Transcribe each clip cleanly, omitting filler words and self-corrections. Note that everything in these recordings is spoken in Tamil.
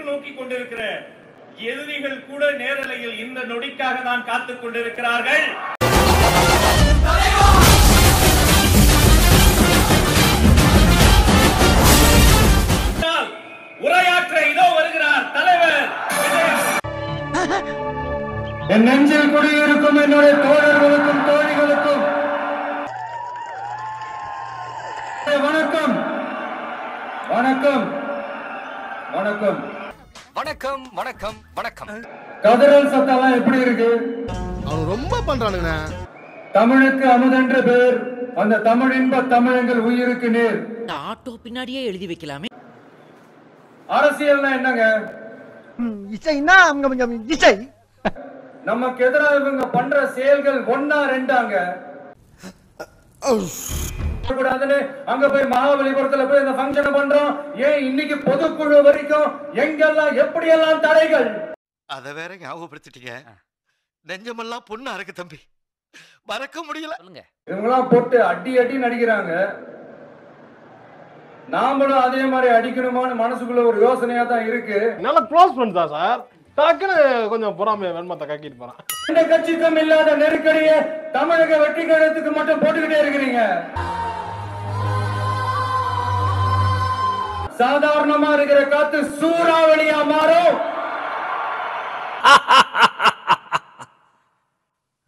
உற்று நோக்கி கொண்டிருக்கிற எதிரிகள் கூட நேரலையில் இந்த நொடிக்காக தான் காத்துக் கொண்டிருக்கிறார்கள். உரையாற்ற இதோ வருகிறார் தலைவர். என் நெஞ்சில் குடியிருக்கும் என்னுடைய தோழர்களுக்கும் தோழிகளுக்கும் வணக்கம் வணக்கம் வணக்கம் வணக்கம் வணக்கம் வணக்கம். கதறல் சத்தம் எப்படி இருக்கு? அவன் ரொம்ப பண்றானுங்க. தமிழுக்கு அமுதென்ற பேர், அந்த தமிழ் இன்ப தமிழங்கள் உயிருக்கு நேர். ஆட்டோ பின்னாடியே எழுதி வைக்கலாமே. அரசியல்னா என்னங்க? இசைன்னா இசை. நமக்கு எதிராக இவங்க பண்ற செயல்கள் ஒன்னா ரெண்டாங்க. அங்க போய் மகாபலிபுரத்துல போய் இந்த ஃபங்க்ஷன் பண்றோம். ஏன் இன்னைக்கு பொதுக்குழு வரைக்கும் எங்கெல்லாம் எப்படி எல்லாம் தடைகள்? அத வேற ஞாபகப்படுத்திட்டீங்க. நெஞ்சமெல்லாம் பொண்ணா இருக்கு தம்பி, மறக்க முடியல. இவங்கெல்லாம் போட்டு அடி அடி நடிக்கிறாங்க. நாமளும் அதே மாதிரி அடிக்கணுமான்னு மனசுக்குள்ள ஒரு யோசனையா தான் இருக்கு. நல்ல க்ளோஸ் ஃப்ரெண்ட் தான் சார். டக்குன்னு கொஞ்சம் பொறாமைய வெண்மத்தை கக்கிட்டு போறான். இந்த கட்சிக்கும் இல்லாத நெருக்கடியை தமிழக வெற்றி கழகத்துக்கு மட்டும் போட்டுக்கிட்டே இருக்கிறீங்க. சாதாரணமா இருக்கிற காத்து சூறாவளியா மாறும்.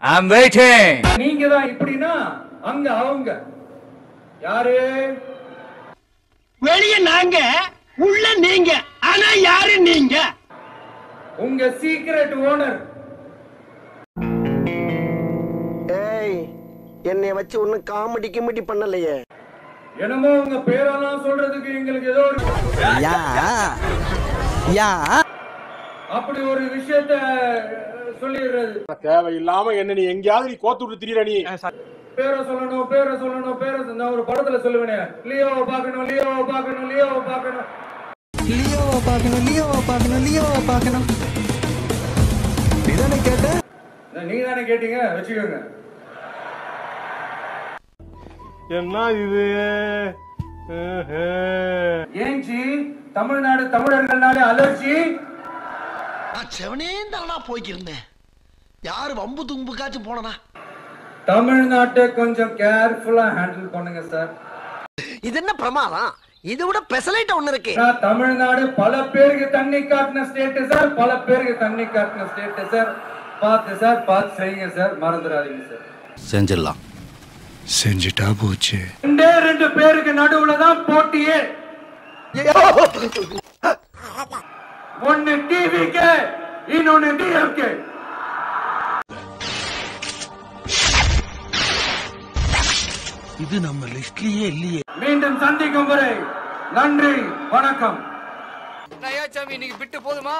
I'm waiting. நீங்க தான் இப்படின்னா அங்க அவங்க யாரு? வெளிய நாங்க, உள்ள நீங்க. ஆனா யாரு நீங்க? உங்க சீக்ரெட் ஓனர். ஏய், என்னை வச்சு ஒன்னும் காமெடி கிமெடி பண்ணலையே. என்னமோ உங்க பேரெல்லாம் சொல்றதுக்கு எங்களுக்கு ஏதோ அப்படி ஒரு விஷயத்த சொல்லிடுறது. தேவையில்லாம என்ன நீ எங்கேயாவது நீ கோத்து விட்டு திரியற. நீ பேரை சொல்லணும் பேரை சொல்லணும் பேரை நான் ஒரு படத்துல சொல்லுவேனே, லியோவை பார்க்கணும் லியோவை பார்க்கணும் லியோவை பார்க்கணும் லியோவை பார்க்கணும் லியோவை பார்க்கணும் லியோவை பார்க்கணும். இதானே கேட்ட? நீங்க தானே கேட்டீங்க, வச்சுக்கோங்க. என்ன இது? ஏஞ்சி தமிழ்நாடு தமிழர்கள்னாலே அலர்ஜி. நான் செவனே தானா போய்க்கிருந்தேன். யாரு வம்பு தும்புக்காச்சும் போனனா? தமிழ்நாட்டை கொஞ்சம் கேர்ஃபுல்லா ஹேண்டில் பண்ணுங்க சார். இது என்ன பிரமாதம்? இது விட பெசலைட் ஒண்ணு இருக்கு. தமிழ்நாடு பல பேருக்கு தண்ணி காட்டின ஸ்டேட் சார், பல பேருக்கு தண்ணி காட்டின ஸ்டேட் சார். பார்த்து சார், பார்த்து செய்யுங்க சார், மறந்துடாதீங்க சார். செஞ்சிடலாம். செஞ்சுட்டா போச்சு. ரெண்டு பேருக்கு நடுவுல தான் போட்டியே. ஒன்னு டிவிக்கு, இன்னொன்னு டிஎம்கே. இது நம்ம லிஸ்ட்லயே இல்லையே. மீண்டும் சந்திக்கும் வரை நன்றி, வணக்கம். நயாச்சாமி இன்னைக்கு விட்டு போதுமா?